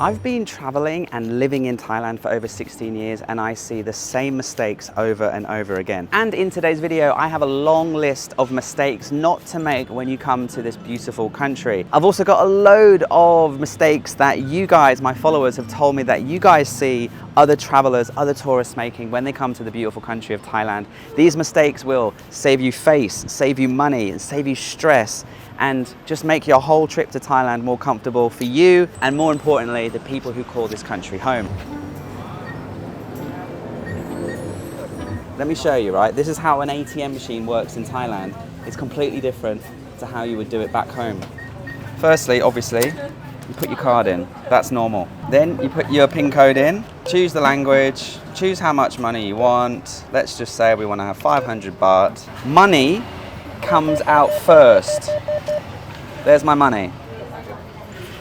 I've been traveling and living in Thailand for over 16 years, and I see the same mistakes over and over again. And in today's video, I have a long list of mistakes not to make when you come to this beautiful country. I've also got a load of mistakes that you guys, my followers, have told me that you guys see other travelers, other tourists making when they come to the beautiful country of Thailand. These mistakes will save you face, save you money, and save you stress, and just make your whole trip to Thailand more comfortable for you and, more importantly, the people who call this country home. Let me show you, right? This is how an ATM machine works in Thailand. It's completely different to how you would do it back home. Firstly, obviously, you put your card in. That's normal. Then you put your PIN code in, choose the language, choose how much money you want. Let's just say we want to have 500 baht. Money comes out first. There's my money.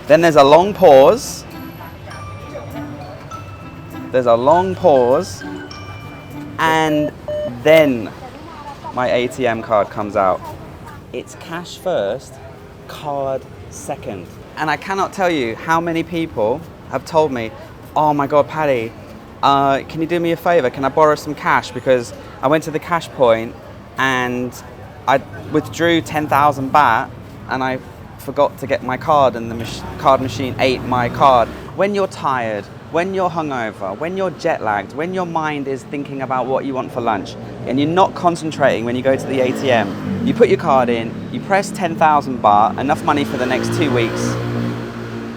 Then there's a long pause. There's a long pause. And then my ATM card comes out. It's cash first, card second. And I cannot tell you how many people have told me, oh my God, Paddy, can you do me a favor? Can I borrow some cash? Because I went to the cash point and I withdrew 10,000 baht and I forgot to get my card, and the card machine ate my card. When you're tired, when you're hungover, when you're jet lagged, when your mind is thinking about what you want for lunch and you're not concentrating when you go to the ATM, you put your card in, you press 10,000 baht, enough money for the next 2 weeks,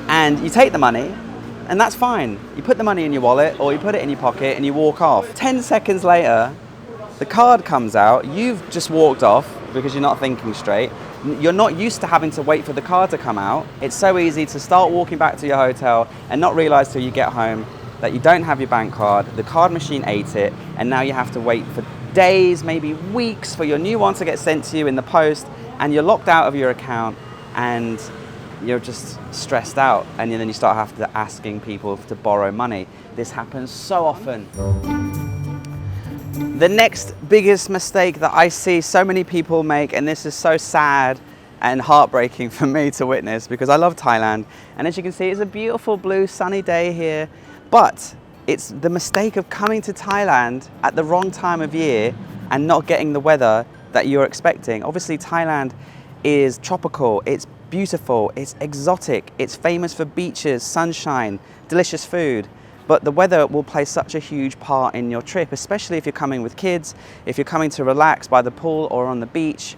and you take the money, and that's fine. You put the money in your wallet or you put it in your pocket and you walk off. 10 seconds later, the card comes out, you've just walked off because you're not thinking straight. You're not used to having to wait for the card to come out. It's so easy to start walking back to your hotel and not realize till you get home that you don't have your bank card, the card machine ate it, and now you have to wait for days, maybe weeks, for your new one to get sent to you in the post, and you're locked out of your account and you're just stressed out, and then you start asking people to borrow money. This happens so often. The next biggest mistake that I see so many people make, and this is so sad and heartbreaking for me to witness because I love Thailand, and as you can see, it's a beautiful blue sunny day here, but it's the mistake of coming to Thailand at the wrong time of year and not getting the weather that you're expecting. Obviously, Thailand is tropical, it's beautiful, it's exotic, it's famous for beaches, sunshine, delicious food. But the weather will play such a huge part in your trip, especially if you're coming with kids, if you're coming to relax by the pool or on the beach.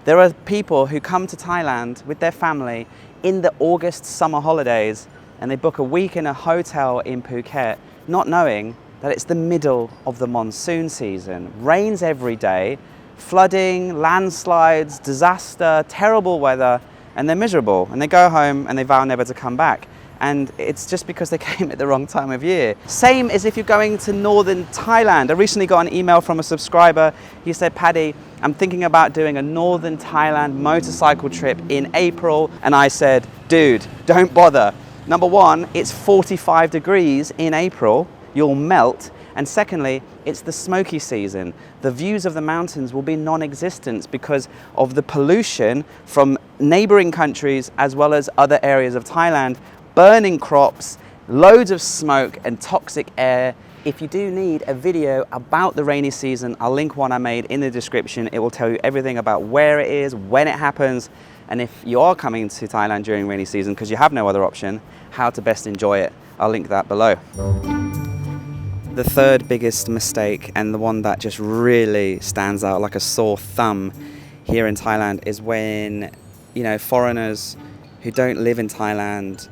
There are people who come to Thailand with their family in the August summer holidays, and they book a week in a hotel in Phuket, not knowing that it's the middle of the monsoon season. Rains every day, flooding, landslides, disaster, terrible weather, and they're miserable. And they go home and they vow never to come back. And it's just because they came at the wrong time of year. Same as if you're going to northern Thailand. I recently got an email from a subscriber. He said, Paddy, I'm thinking about doing a northern Thailand motorcycle trip in April. And I said, dude, don't bother. Number one, it's 45 degrees in April. You'll melt. And secondly, it's the smoky season. The views of the mountains will be non-existent because of the pollution from neighboring countries as well as other areas of Thailand. Burning crops, loads of smoke and toxic air. If you do need a video about the rainy season, I'll link one I made in the description. It will tell you everything about where it is, when it happens, and if you are coming to Thailand during rainy season because you have no other option, how to best enjoy it. I'll link that below. The third biggest mistake, and the one that just really stands out like a sore thumb here in Thailand, is when, foreigners who don't live in Thailand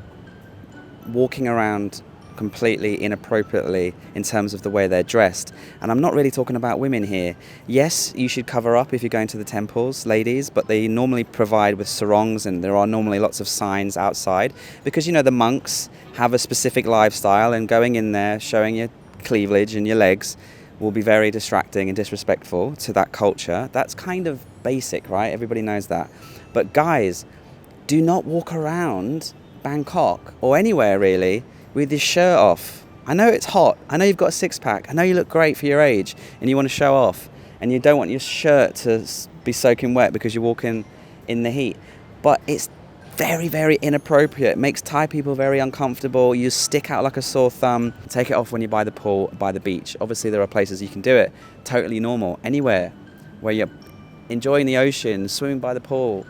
walking around completely inappropriately in terms of the way they're dressed. And I'm not really talking about women here. Yes, you should cover up if you're going to the temples, ladies, but they normally provide with sarongs, and there are normally lots of signs outside because, the monks have a specific lifestyle, and going in there showing your cleavage and your legs will be very distracting and disrespectful to that culture. That's kind of basic, right? Everybody knows that. But guys, do not walk around Bangkok or anywhere really with your shirt off. I know it's hot, I know you've got a six-pack, I know you look great for your age and you want to show off, and you don't want your shirt to be soaking wet because you're walking in the heat, but it's very, very inappropriate. It makes Thai people very uncomfortable. You stick out like a sore thumb. Take it off when you by the pool, by the beach. Obviously, there are places you can do it. Totally normal. Anywhere where you're enjoying the ocean, swimming by the pool,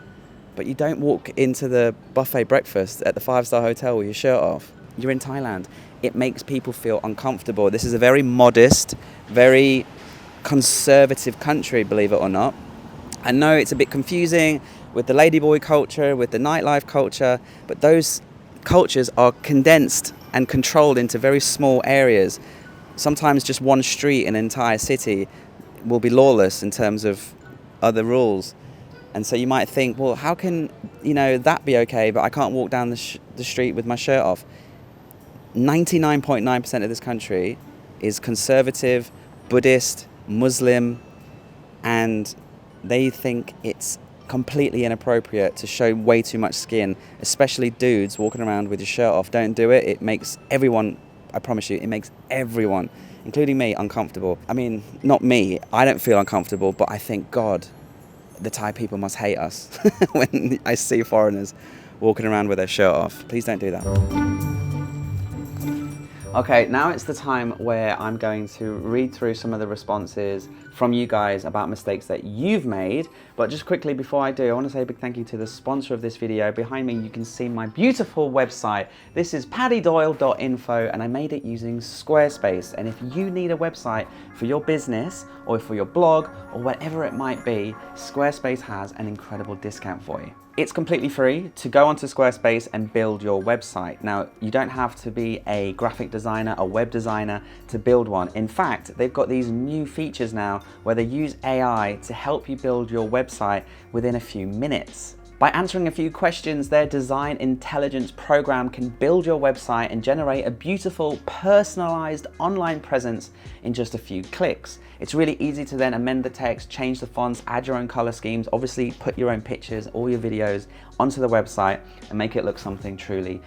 but you don't walk into the buffet breakfast at the 5-star hotel with your shirt off. You're in Thailand. It makes people feel uncomfortable. This is a very modest, very conservative country, believe it or not. I know it's a bit confusing with the ladyboy culture, with the nightlife culture, but those cultures are condensed and controlled into very small areas. Sometimes just one street in an entire city will be lawless in terms of other rules. And so you might think, well, how can, that be okay, but I can't walk down the street with my shirt off? 99.9% of this country is conservative, Buddhist, Muslim, and they think it's completely inappropriate to show way too much skin, especially dudes walking around with your shirt off. Don't do it. It makes everyone, I promise you, it makes everyone, including me, uncomfortable. I mean, not me. I don't feel uncomfortable, but I think, God, the Thai people must hate us when I see foreigners walking around with their shirt off. Please don't do that. Okay, now it's the time where I'm going to read through some of the responses from you guys about mistakes that you've made. But just quickly before I do, I want to say a big thank you to the sponsor of this video. Behind me, you can see my beautiful website. This is paddydoyle.info, and I made it using Squarespace. And if you need a website for your business or for your blog or whatever it might be, Squarespace has an incredible discount for you. It's completely free to go onto Squarespace and build your website. Now, you don't have to be a graphic designer, a web designer to build one. In fact, they've got these new features now where they use AI to help you build your website within a few minutes. By answering a few questions, their design intelligence program can build your website and generate a beautiful, personalized online presence in just a few clicks. It's really easy to then amend the text, change the fonts, add your own color schemes, obviously put your own pictures, all your videos onto the website and make it look something truly,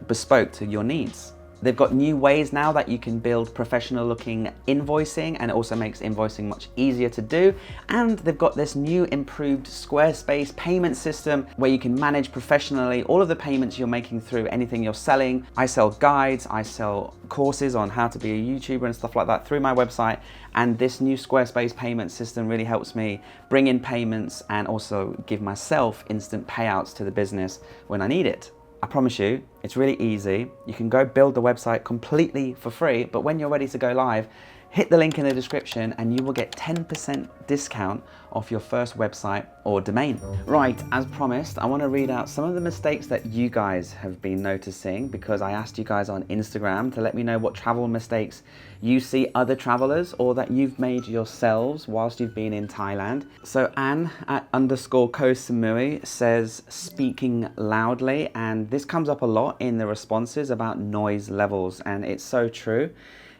bespoke to your needs. They've got new ways now that you can build professional looking invoicing, and it also makes invoicing much easier to do. And they've got this new improved Squarespace payment system where you can manage professionally all of the payments you're making through anything you're selling. I sell guides, I sell courses on how to be a YouTuber and stuff like that through my website. And this new Squarespace payment system really helps me bring in payments and also give myself instant payouts to the business when I need it. I promise you, it's really easy. You can go build the website completely for free, but when you're ready to go live, hit the link in the description and you will get 10% discount off your first website or domain. Right, as promised, I want to read out some of the mistakes that you guys have been noticing, because I asked you guys on Instagram to let me know what travel mistakes you see other travelers or that you've made yourselves whilst you've been in Thailand. So Anne at _Ko Samui says speaking loudly, and this comes up a lot in the responses about noise levels, and it's so true.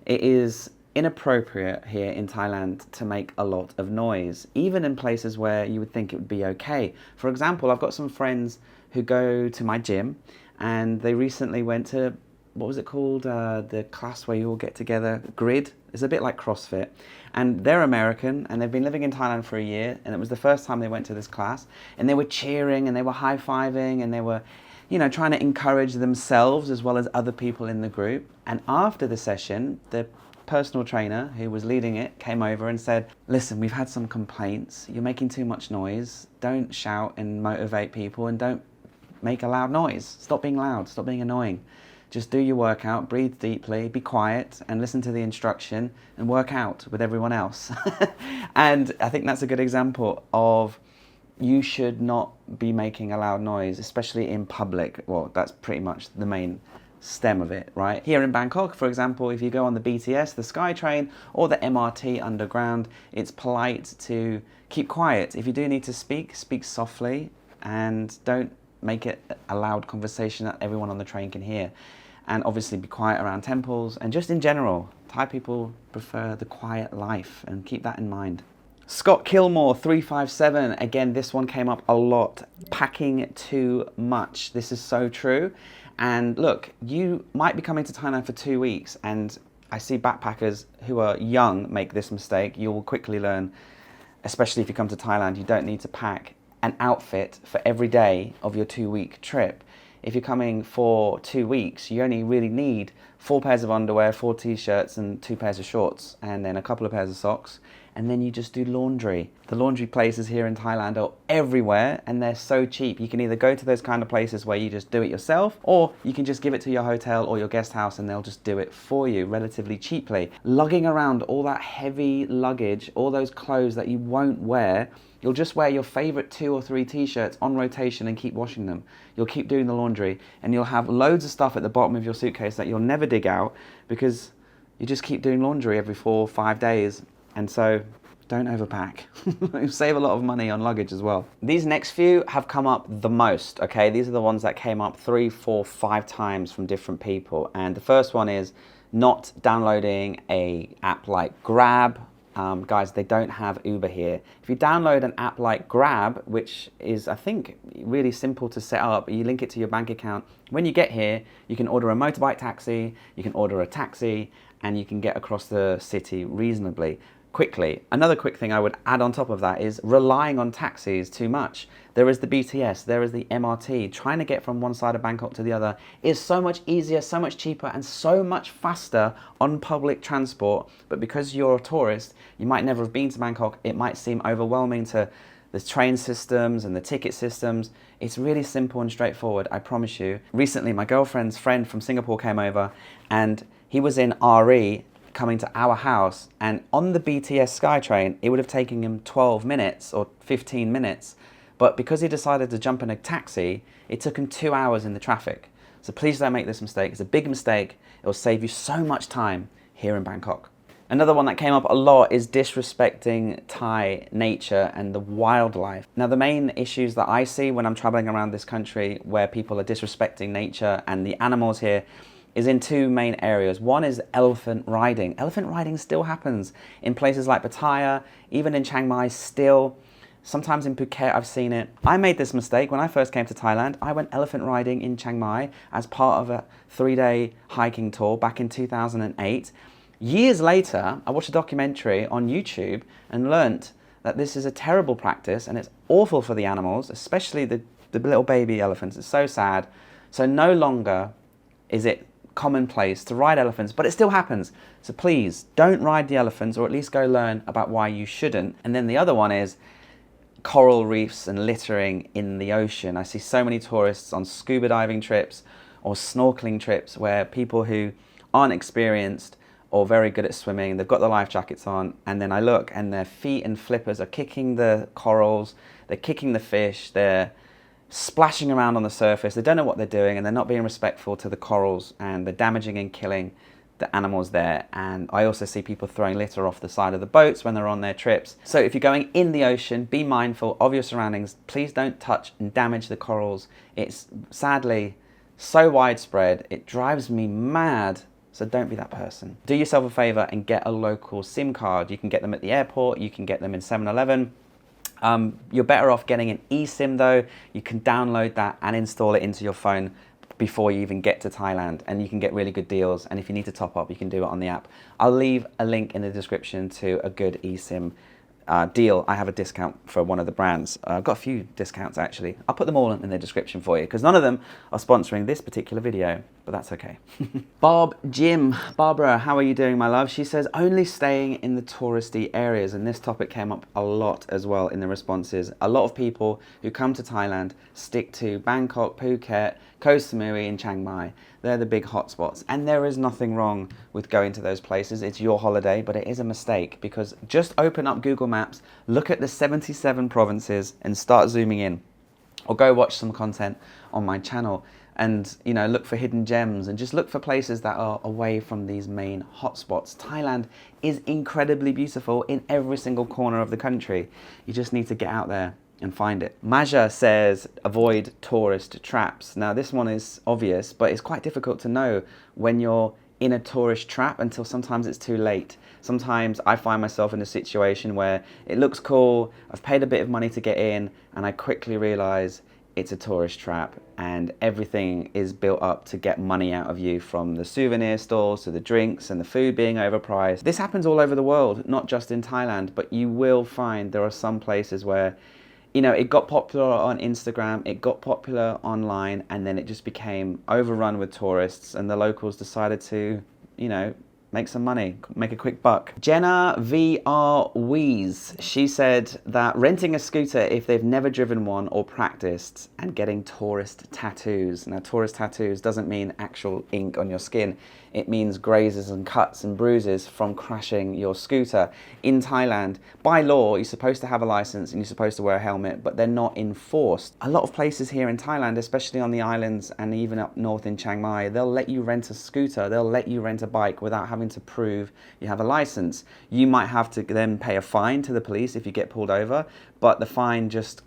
It is inappropriate here in Thailand to make a lot of noise, even in places where you would think it would be okay. For example, I've got some friends who go to my gym, and they recently went to, what was it called? The class where you all get together, Grid. It's a bit like CrossFit. And they're American, and they've been living in Thailand for a year, and it was the first time they went to this class, and they were cheering and they were high-fiving and they were, trying to encourage themselves as well as other people in the group. And after the session, the personal trainer who was leading it came over and said, listen, we've had some complaints. You're making too much noise. Don't shout and motivate people, and don't make a loud noise. Stop being loud. Stop being annoying. Just do your workout, breathe deeply, be quiet, and listen to the instruction and work out with everyone else. And I think that's a good example of you should not be making a loud noise, especially in public. Well, that's pretty much the main stem of it, right? Here in Bangkok, for example, if you go on the BTS, the SkyTrain, or the MRT underground, it's polite to keep quiet. If you do need to speak, speak softly and don't make it a loud conversation that everyone on the train can hear. And obviously be quiet around temples, and just in general, Thai people prefer the quiet life, and keep that in mind. Scott Kilmore 357, again, this one came up a lot. Packing too much. This is so true. And look, you might be coming to Thailand for 2 weeks, and I see backpackers who are young make this mistake. You will quickly learn, especially if you come to Thailand, you don't need to pack an outfit for every day of your 2-week trip. If you're coming for 2 weeks, you only really need 4 pairs of underwear, 4 t-shirts and 2 pairs of shorts, and then a couple of pairs of socks, and then you just do laundry. The laundry places here in Thailand are everywhere, and they're so cheap. You can either go to those kind of places where you just do it yourself, or you can just give it to your hotel or your guest house and they'll just do it for you relatively cheaply. Lugging around all that heavy luggage, all those clothes that you won't wear, you'll just wear your favorite 2 or 3 t-shirts on rotation and keep washing them. You'll keep doing the laundry, and you'll have loads of stuff at the bottom of your suitcase that you'll never dig out because you just keep doing laundry every 4 or 5 days. And so don't overpack. You save a lot of money on luggage as well. These next few have come up the most, okay? These are the ones that came up 3, 4, 5 times from different people. And the first one is not downloading a app like Grab. Guys, they don't have Uber here. If you download an app like Grab, which is, I think, really simple to set up, you link it to your bank account. When you get here, you can order a motorbike taxi, you can order a taxi, and you can get across the city reasonably quickly. Another quick thing I would add on top of that is relying on taxis too much. There is the BTS, there is the MRT. Trying to get from one side of Bangkok to the other is so much easier, so much cheaper, and so much faster on public transport. But because you're a tourist, you might never have been to Bangkok, it might seem overwhelming to the train systems and the ticket systems. It's really simple and straightforward, I promise you. Recently, my girlfriend's friend from Singapore came over, and he was in RE coming to our house, and on the BTS SkyTrain, it would have taken him 12 minutes or 15 minutes. But because he decided to jump in a taxi, it took him 2 hours in the traffic. So please don't make this mistake. It's a big mistake. It will save you so much time here in Bangkok. Another one that came up a lot is disrespecting Thai nature and the wildlife. Now, the main issues that I see when I'm traveling around this country where people are disrespecting nature and the animals here is in 2 main areas. One is elephant riding. Elephant riding still happens in places like Pattaya, even in Chiang Mai still. Sometimes in Phuket I've seen it. I made this mistake when I first came to Thailand. I went elephant riding in Chiang Mai as part of a 3-day hiking tour back in 2008. Years later, I watched a documentary on YouTube and learnt that this is a terrible practice and it's awful for the animals, especially the little baby elephants. It's so sad. So no longer is it commonplace to ride elephants, but it still happens. So please don't ride the elephants, or at least go learn about why you shouldn't. And then the other one is coral reefs and littering in the ocean. I see so many tourists on scuba diving trips or snorkeling trips where people who aren't experienced or very good at swimming, they've got the life jackets on, and then I look and their feet and flippers are kicking the corals, they're kicking the fish, they're splashing around on the surface, they don't know what they're doing, and they're not being respectful to the corals, and they're damaging and killing the animals there. And I also see people throwing litter off the side of the boats when they're on their trips. So if you're going in the ocean, be mindful of your surroundings. Please don't touch and damage the corals. It's sadly so widespread, it drives me mad. So don't be that person. Do yourself a favor and get a local SIM card. You can get them at the airport, you can get them in 7-Eleven. You're better off getting an eSIM though. You can download that and install it into your phone before you even get to Thailand, and you can get really good deals. And if you need to top up, you can do it on the app. I'll leave a link in the description to a good eSIM deal. I have a discount for one of the brands. I've got a few discounts actually. I'll put them all in the description for you because none of them are sponsoring this particular video, but that's okay. Barbara, how are you doing, my love? She says only staying in the touristy areas, and this topic came up a lot as well in the responses. A lot of people who come to Thailand stick to Bangkok, Phuket, Koh Samui and Chiang Mai. They're the big hotspots, and there is nothing wrong with going to those places. It's your holiday, but it is a mistake because just open up Google Maps, look at the 77 provinces and start zooming in, or go watch some content on my channel and, you know, look for hidden gems and just look for places that are away from these main hotspots. Thailand is incredibly beautiful in every single corner of the country. You just need to get out there and find it. Maja says avoid tourist traps. Now this one is obvious, but it's quite difficult to know when you're in a tourist trap until sometimes it's too late. Sometimes I find myself in a situation where it looks cool, I've paid a bit of money to get in, and I quickly realize it's a tourist trap and everything is built up to get money out of you, from the souvenir stores to the drinks and the food being overpriced. This happens all over the world, not just in Thailand, but you will find there are some places where you know, it got popular on Instagram, it got popular online, and then it just became overrun with tourists, and the locals decided to, you know, make some money, make a quick buck. Jenna VR Weeze, she said that renting a scooter if they've never driven one or practiced, and getting tourist tattoos. Now, tourist tattoos doesn't mean actual ink on your skin. It means grazes and cuts and bruises from crashing your scooter. In Thailand, by law, you're supposed to have a license and you're supposed to wear a helmet, but they're not enforced. A lot of places here in Thailand, especially on the islands and even up north in Chiang Mai, they'll let you rent a scooter, they'll let you rent a bike without having to prove you have a license. You might have to then pay a fine to the police if you get pulled over, but the fine just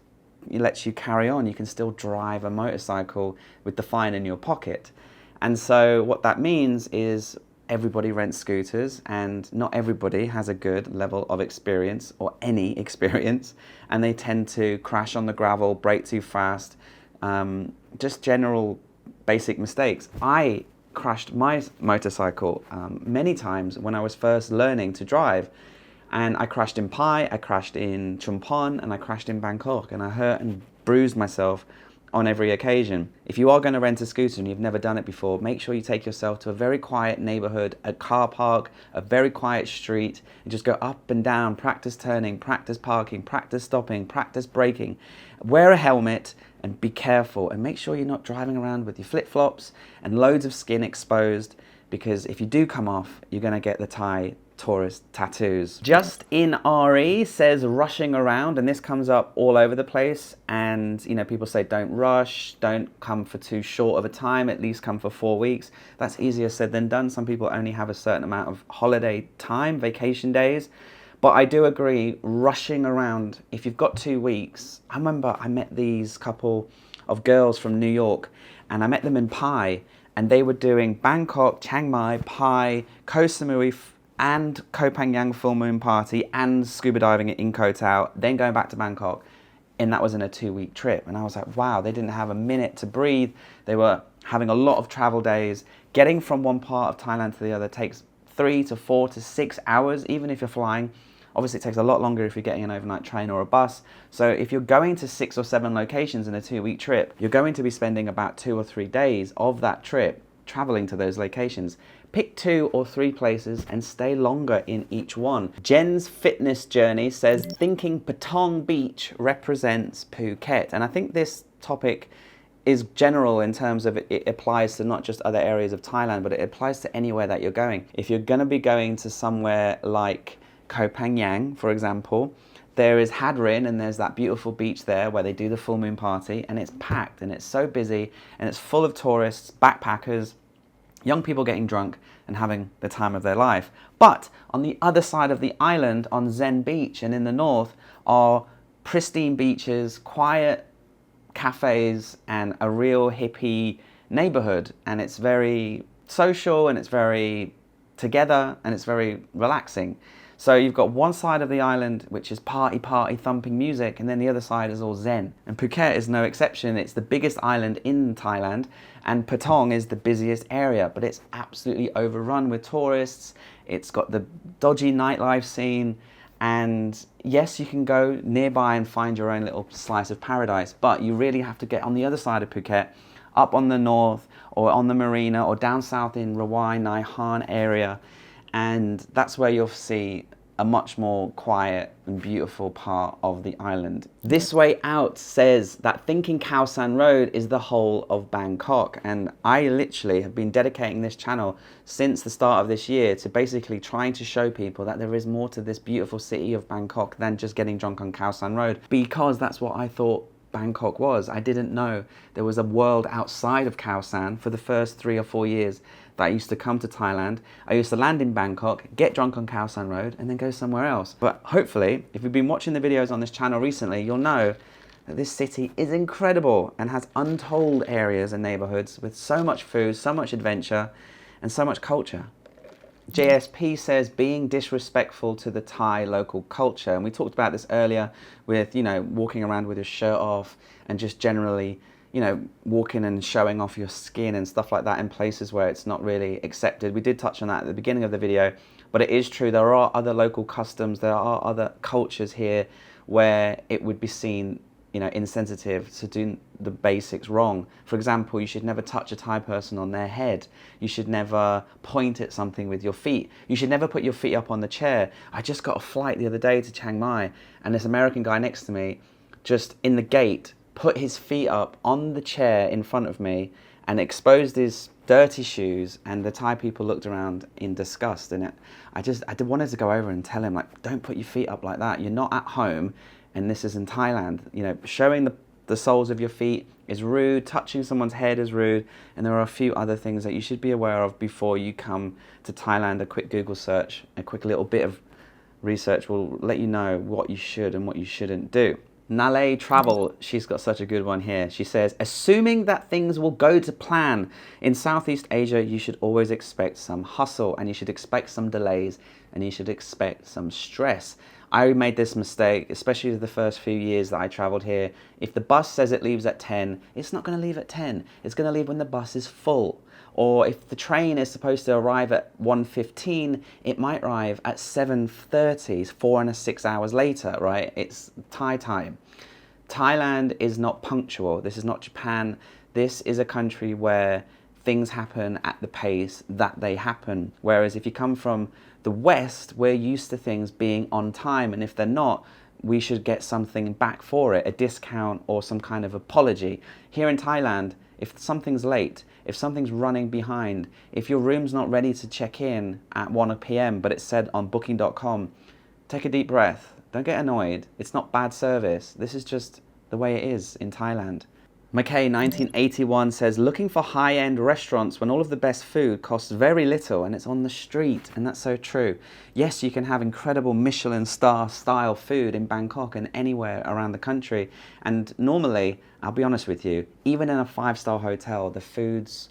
lets you carry on. You can still drive a motorcycle with the fine in your pocket. And so what that means is everybody rents scooters, and not everybody has a good level of experience or any experience, and they tend to crash on the gravel, brake too fast, just general basic mistakes. I crashed my motorcycle many times when I was first learning to drive, and I crashed in Pai, I crashed in Chumpon, and I crashed in Bangkok, and I hurt and bruised myself on every occasion. If you are going to rent a scooter and you've never done it before, make sure you take yourself to a very quiet neighborhood, a car park, a very quiet street, and just go up and down, practice turning, practice parking, practice stopping, practice braking. Wear a helmet and be careful, and make sure you're not driving around with your flip-flops and loads of skin exposed, because if you do come off, you're going to get the Thai tourist tattoos. Just in RE says rushing around, and this comes up all over the place, and you know, people say don't rush, don't come for too short of a time, at least come for 4 weeks. That's easier said than done. Some people only have a certain amount of holiday time, vacation days, but I do agree, rushing around, if you've got 2 weeks. I remember I met these couple of girls from New York, and I met them in Pai, and they were doing Bangkok, Chiang Mai, Pai, Koh Samui, and Koh Phangan full moon party, and scuba diving in Koh Tao, then going back to Bangkok, and that was in a 2-week trip. And I was like, wow, they didn't have a minute to breathe. They were having a lot of travel days. Getting from one part of Thailand to the other takes 3 to 4 to 6 hours, even if you're flying. Obviously, it takes a lot longer if you're getting an overnight train or a bus. So if you're going to 6 or 7 locations in a 2-week trip, you're going to be spending about 2 or 3 days of that trip traveling to those locations. Pick 2 or 3 places and stay longer in each one. Jen's fitness journey says thinking Patong Beach represents Phuket. And I think this topic is general in terms of it applies to not just other areas of Thailand, but it applies to anywhere that you're going. If you're going to be going to somewhere like Koh Phangan, for example, there is Hadrin, and there's that beautiful beach there where they do the full moon party, and it's packed and it's so busy and it's full of tourists, backpackers, young people getting drunk and having the time of their life. But on the other side of the island, on Zen Beach and in the north, are pristine beaches, quiet cafes, and a real hippie neighborhood. And it's very social, and it's very together, and it's very relaxing. So you've got one side of the island which is party, thumping music, and then the other side is all Zen. And Phuket is no exception. It's the biggest island in Thailand, and Patong is the busiest area, but it's absolutely overrun with tourists. It's got the dodgy nightlife scene, and yes, you can go nearby and find your own little slice of paradise, but you really have to get on the other side of Phuket, up on the north, or on the marina, or down south in Rawai, Nai Han area. And that's where you'll see a much more quiet and beautiful part of the island. This Way Out says that thinking Khao San Road is the whole of Bangkok. And I literally have been dedicating this channel since the start of this year to basically trying to show people that there is more to this beautiful city of Bangkok than just getting drunk on Khao San Road, because that's what I thought Bangkok was. I didn't know there was a world outside of Khao San. For the first 3 or 4 years that I used to come to Thailand, I used to land in Bangkok, get drunk on Khao San Road, and then go somewhere else. But hopefully, if you've been watching the videos on this channel recently, you'll know that this city is incredible and has untold areas and neighborhoods with so much food, so much adventure, and so much culture. JSP says being disrespectful to the Thai local culture. And we talked about this earlier with, you know, walking around with your shirt off and just generally, you know, walking and showing off your skin and stuff like that in places where it's not really accepted. We did touch on that at the beginning of the video, but it is true. There are other local customs. There are other cultures here where it would be seen insensitive to do the basics wrong. For example, you should never touch a Thai person on their head. You should never point at something with your feet. You should never put your feet up on the chair. I just got a flight the other day to Chiang Mai, and this American guy next to me, just in the gate, put his feet up on the chair in front of me and exposed his dirty shoes, and the Thai people looked around in disgust. And I wanted to go over and tell him, like, don't put your feet up like that. You're not at home, and this is in Thailand. Showing the soles of your feet is rude. Touching someone's head is rude. And there are a few other things that you should be aware of before you come to Thailand. A quick Google search, a quick little bit of research will let you know what you should and what you shouldn't do. Nale Travel, she's got such a good one here. She says, assuming that things will go to plan, in Southeast Asia, you should always expect some hustle, and you should expect some delays, and you should expect some stress. I made this mistake, especially the first few years that I traveled here. If the bus says it leaves at 10, it's not going to leave at 10. It's going to leave when the bus is full. Or if the train is supposed to arrive at 1:15, it might arrive at 7:30, 4 and 6 hours later, right? It's Thai time. Thailand is not punctual. This is not Japan. This is a country where things happen at the pace that they happen. Whereas if you come from the West, we're used to things being on time, and if they're not, we should get something back for it, a discount or some kind of apology. Here in Thailand, if something's late, if something's running behind, if your room's not ready to check in at 1 p.m. but it's said on booking.com, take a deep breath. Don't get annoyed. It's not bad service. This is just the way it is in Thailand. McKay 1981 says, looking for high-end restaurants when all of the best food costs very little and it's on the street. And that's so true. Yes, you can have incredible Michelin star style food in Bangkok and anywhere around the country. And normally, I'll be honest with you, even in a 5-star hotel, the foods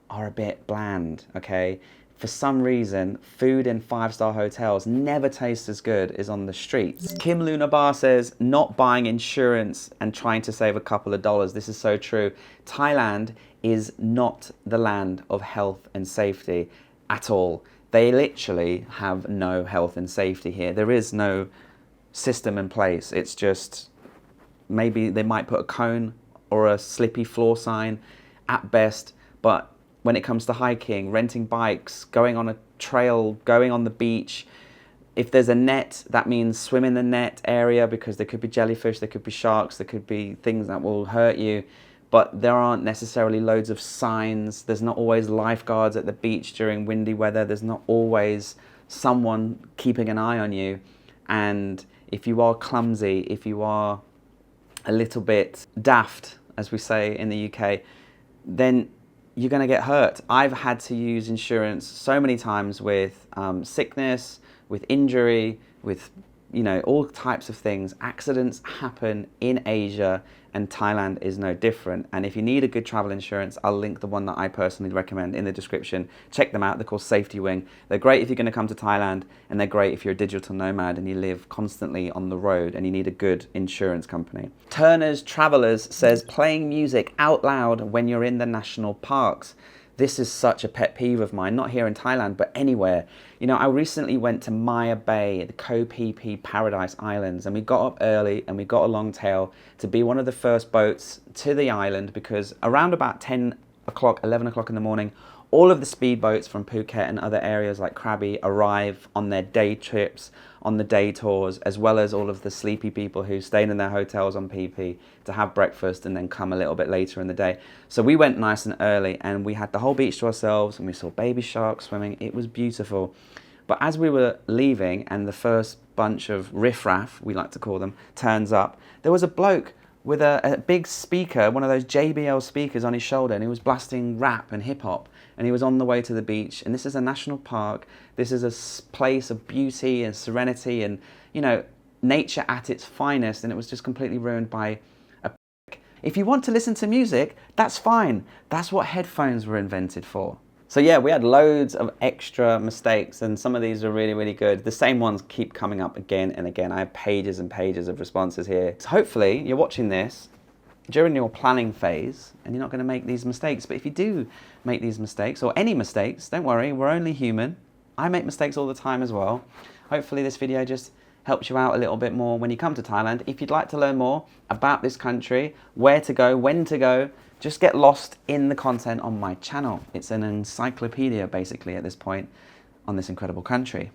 are a bit bland, okay? For some reason, food in 5-star hotels never tastes as good as on the streets. Kim Luna Bar says, not buying insurance and trying to save a couple of dollars. This is so true. Thailand is not the land of health and safety at all. They literally have no health and safety here. There is no system in place. It's just, maybe they might put a cone or a slippy floor sign at best, but when it comes to hiking, renting bikes, going on a trail, going on the beach, if there's a net, that means swim in the net area, because there could be jellyfish, there could be sharks, there could be things that will hurt you. But there aren't necessarily loads of signs. There's not always lifeguards at the beach during windy weather. There's not always someone keeping an eye on you. And if you are clumsy, if you are a little bit daft, as we say in the UK, then you're going to get hurt. I've had to use insurance so many times with sickness, with injury, with all types of things. Accidents happen in Asia, and Thailand is no different. And if you need a good travel insurance, I'll link the one that I personally recommend in the description. Check them out. They're called Safety Wing. They're great if you're going to come to Thailand, and they're great if you're a digital nomad and you live constantly on the road and you need a good insurance company. Turner's Travelers says, playing music out loud when you're in the national parks. This is such a pet peeve of mine, not here in Thailand, but anywhere. I recently went to Maya Bay, the Koh Phi Phi Paradise Islands, and we got up early and we got a long tail to be one of the first boats to the island, because around about 10 o'clock, 11 o'clock in the morning, all of the speedboats from Phuket and other areas like Krabi arrive on their day trips, on the day tours, as well as all of the sleepy people who stayed in their hotels on PP to have breakfast and then come a little bit later in the day. So we went nice and early and we had the whole beach to ourselves, and we saw baby sharks swimming. It was beautiful. But as we were leaving and the first bunch of riffraff, we like to call them, turns up, there was a bloke with a big speaker, one of those JBL speakers on his shoulder, and he was blasting rap and hip hop, and he was on the way to the beach. And this is a national park. This is a place of beauty and serenity and, nature at its finest, and it was just completely ruined by a prick. If you want to listen to music, that's fine. That's what headphones were invented for. So yeah, we had loads of extra mistakes, and some of these are really, really good. The same ones keep coming up again and again. I have pages and pages of responses here. So hopefully you're watching this during your planning phase and you're not going to make these mistakes. But if you do make these mistakes, or any mistakes, don't worry, we're only human. I make mistakes all the time as well. Hopefully this video just helps you out a little bit more when you come to Thailand. If you'd like to learn more about this country, where to go, when to go, just get lost in the content on my channel. It's an encyclopedia basically at this point on this incredible country.